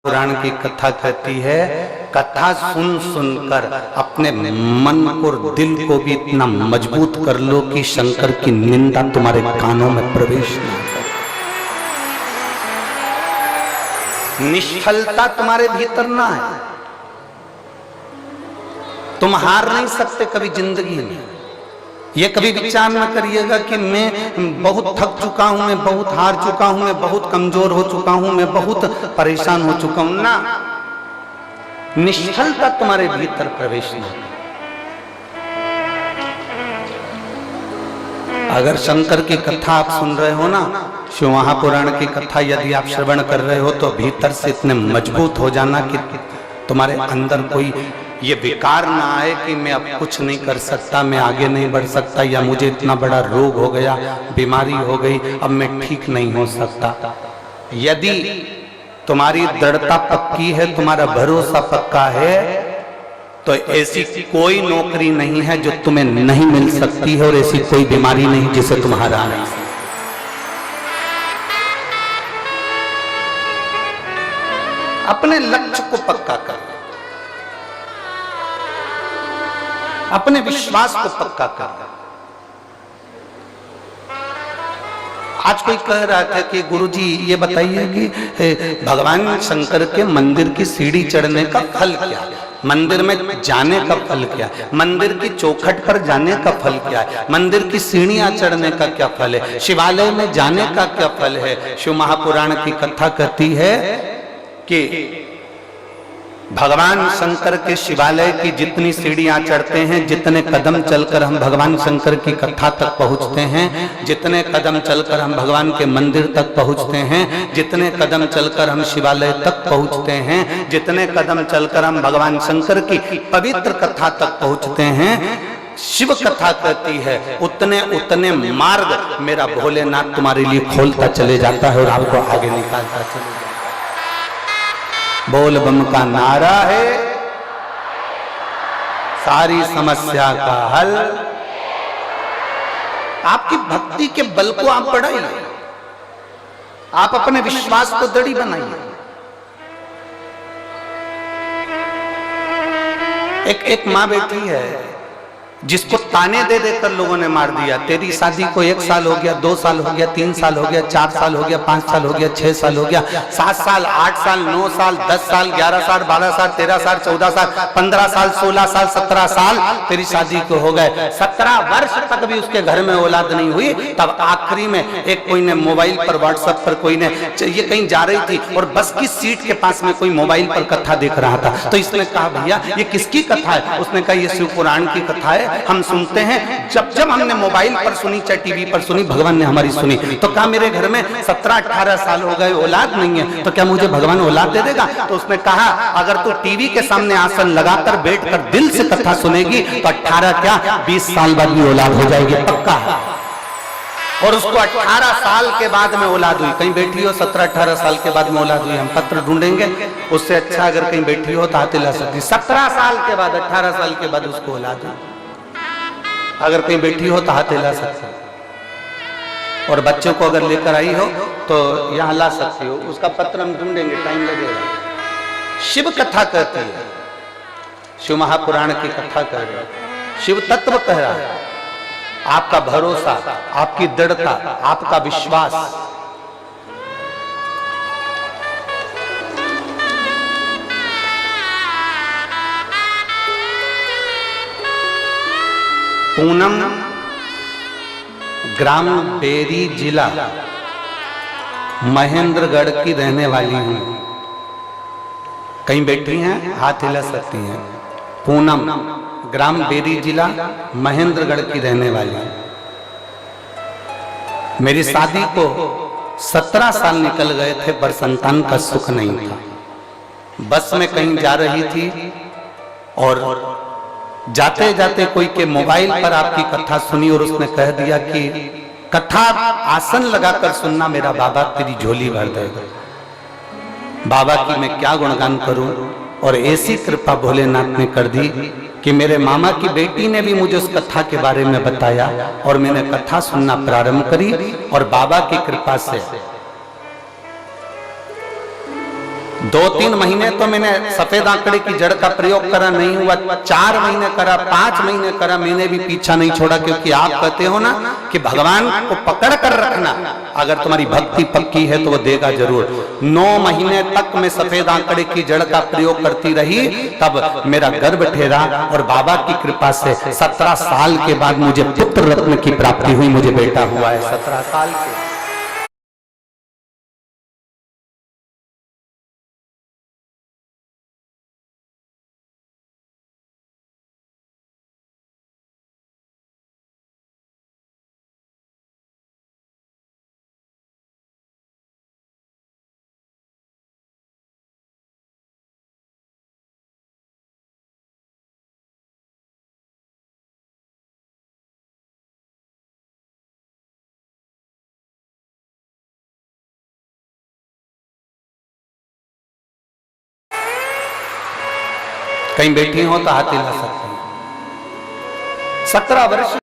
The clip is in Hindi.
पुराण की कथा कहती है, कथा सुन सुनकर अपने मन और दिल को भी इतना मजबूत कर लो कि शंकर की निंदा तुम्हारे कानों में प्रवेश न करे। निष्फलता तुम्हारे भीतर ना है, तुम हार नहीं सकते कभी जिंदगी में। ये कभी विचार न करिएगा कि मैं बहुत थक चुका हूं, मैं बहुत हार चुका हूं, मैं बहुत कमजोर हो चुका हूं, मैं बहुत परेशान हो चुका हूं। ना, निष्फलता तुम्हारे भीतर प्रवेश न करे। अगर शंकर की कथा आप सुन रहे हो ना, शिव महापुराण की कथा यदि आप श्रवण कर रहे हो, तो भीतर से इतने मजबूत हो जाना कि तुम्हारे अंदर कोई ये विकार ना आए कि मैं अब कुछ नहीं कर सकता, मैं आगे नहीं बढ़ सकता, या मुझे इतना बड़ा रोग हो गया, बीमारी हो गई, अब मैं ठीक नहीं हो सकता। यदि तुम्हारी दृढ़ता पक्की है, तुम्हारा भरोसा पक्का है, तो ऐसी कोई नौकरी नहीं है जो तुम्हें नहीं मिल सकती है, और ऐसी कोई बीमारी नहीं जिसे तुम हरा नहीं सकते। अपने लक्ष्य को पक्का कर, अपने विश्वास को पक्का कर। आज कोई कह रहा था कि गुरुजी ये बताइए कि भगवान शंकर के मंदिर की सीढ़ी चढ़ने का फल क्या है, मंदिर में जाने का फल क्या है, मंदिर की चौखट पर जाने का फल क्या है, मंदिर की सीढ़ियां चढ़ने का क्या फल है, शिवालय में जाने का क्या फल है। शिव महापुराण की कथा कहती है कि भगवान शंकर के शिवालय की जितनी सीढ़ियां चढ़ते हैं, जितने कदम चलकर हम भगवान शंकर की कथा तक पहुंचते हैं, जितने कदम चलकर हम भगवान के मंदिर तक पहुंचते हैं, जितने कदम चलकर हम शिवालय तक पहुंचते हैं, जितने कदम चलकर हम भगवान शंकर की पवित्र कथा तक पहुंचते हैं, शिव कथा कहती है उतने उतने मार्ग मेरा भोलेनाथ तुम्हारे लिए खोलता चले जाता है और आपको आगे निकालता चले जाता है। बोल बम का नारा है सारी समस्या का हल। आपकी भक्ति के बल को आप बढ़ाइए, आप अपने विश्वास को दृढ़ बनाइए। एक मां बेटी है जिसको ताने दे देकर लोगों ने मार दिया। तेरी शादी को 1 साल हो गया, 2 साल हो गया, 3 साल हो गया, 4 साल हो गया, 5 साल हो गया, 6 साल हो गया, 7 साल, 8 साल, 9 साल, 10 साल, 11 साल, 12 साल, 13 साल, 14 साल, 15 साल, 16 साल, 17 साल तेरी शादी को हो गए। 17 वर्ष तक भी उसके घर में औलाद नहीं हुई। तब आखिरी में एक कोई ने मोबाइल पर, व्हाट्सएप पर कोई ने, ये कहीं जा रही थी और बस की सीट के पास में कोई मोबाइल पर कथा देख रहा था, तो इसने कहा भैया ये किसकी कथा है? उसने कहा ये शिव पुराण की कथा है, हम सुनते हैं। जब जब हमने मोबाइल पर सुनी, चाहे टीवी पर सुनी, भगवान ने हमारी सुनी। तो कहा मेरे घर में 17-18 साल हो गए, औलाद नहीं है, तो क्या मुझे भगवान औलाद दे देगा? तो उसने कहा अगर तू टीवी के सामने आसन लगाकर बैठकर दिल से कथा सुनेगी तो 18 क्या 20 साल बाद भी औलाद हो जाएगी, पक्का है। और उसको 18 साल के बाद में औलाद हुई। कहीं बैठी हो 17-18 साल के बाद में औलाद हुई, हम पत्र ढूंढेंगे उससे अच्छा। अगर कहीं बैठी हो तो हाथ हिला सकती। 17 साल के बाद, 18 साल के बाद उसको औलाद हुई। अगर कहीं बैठी हो तो हाथ हिला सकते हो। और बच्चों को अगर लेकर आई हो तो यहां ला सकती हो। उसका पत्र हम ढूंढेंगे, टाइम लगेगा। शिव कथा कहती है, शिव महापुराण की कथा कह रही है, शिव तत्व कह रहा है। आपका भरोसा, आपकी दृढ़ता, आपका विश्वास, पूनम ग्राम बेरी जिला महेंद्रगढ़ की रहने वाली हूं। कहीं बैठी हैं, हाथ हिला सकती हैं। पूनम ग्राम बेरी जिला महेंद्रगढ़ की रहने वाली हूं। मेरी शादी को 17 साल निकल गए थे पर संतान का सुख नहीं था। बस में कहीं जा रही थी और जाते जाते कोई के मोबाइल पर आपकी कथा सुनी और उसने कह दिया कि कथा आसन लगाकर सुनना, मेरा बाबा तेरी झोली भर देगा। बाबा की मैं क्या गुणगान करूं। और ऐसी कृपा भोलेनाथ ने कर दी कि मेरे मामा की बेटी ने भी मुझे उस कथा के बारे में बताया और मैंने कथा सुनना प्रारंभ करी। और बाबा की कृपा से 2-3 महीने तो मैंने सफेद आंकड़े की जड़ का प्रयोग करा, नहीं हुआ, 4 महीने करा, 5 महीने करा, मैंने भी पीछा नहीं छोड़ा, क्योंकि आप कहते हो ना कि भगवान को पकड़ कर रखना, अगर तुम्हारी भक्ति पक्की है तो वो देगा जरूर। 9 महीने तक मैं सफेद आंकड़े की जड़ का प्रयोग करती रही, तब मेरा गर्भ ठहरा और बाबा की कृपा से 17 साल के बाद मुझे पुत्र रत्न की प्राप्ति हुई, मुझे बेटा हुआ है 17 साल के। कहीं बैठी हो तो हाथ हिला सकते हैं। 17 वर्ष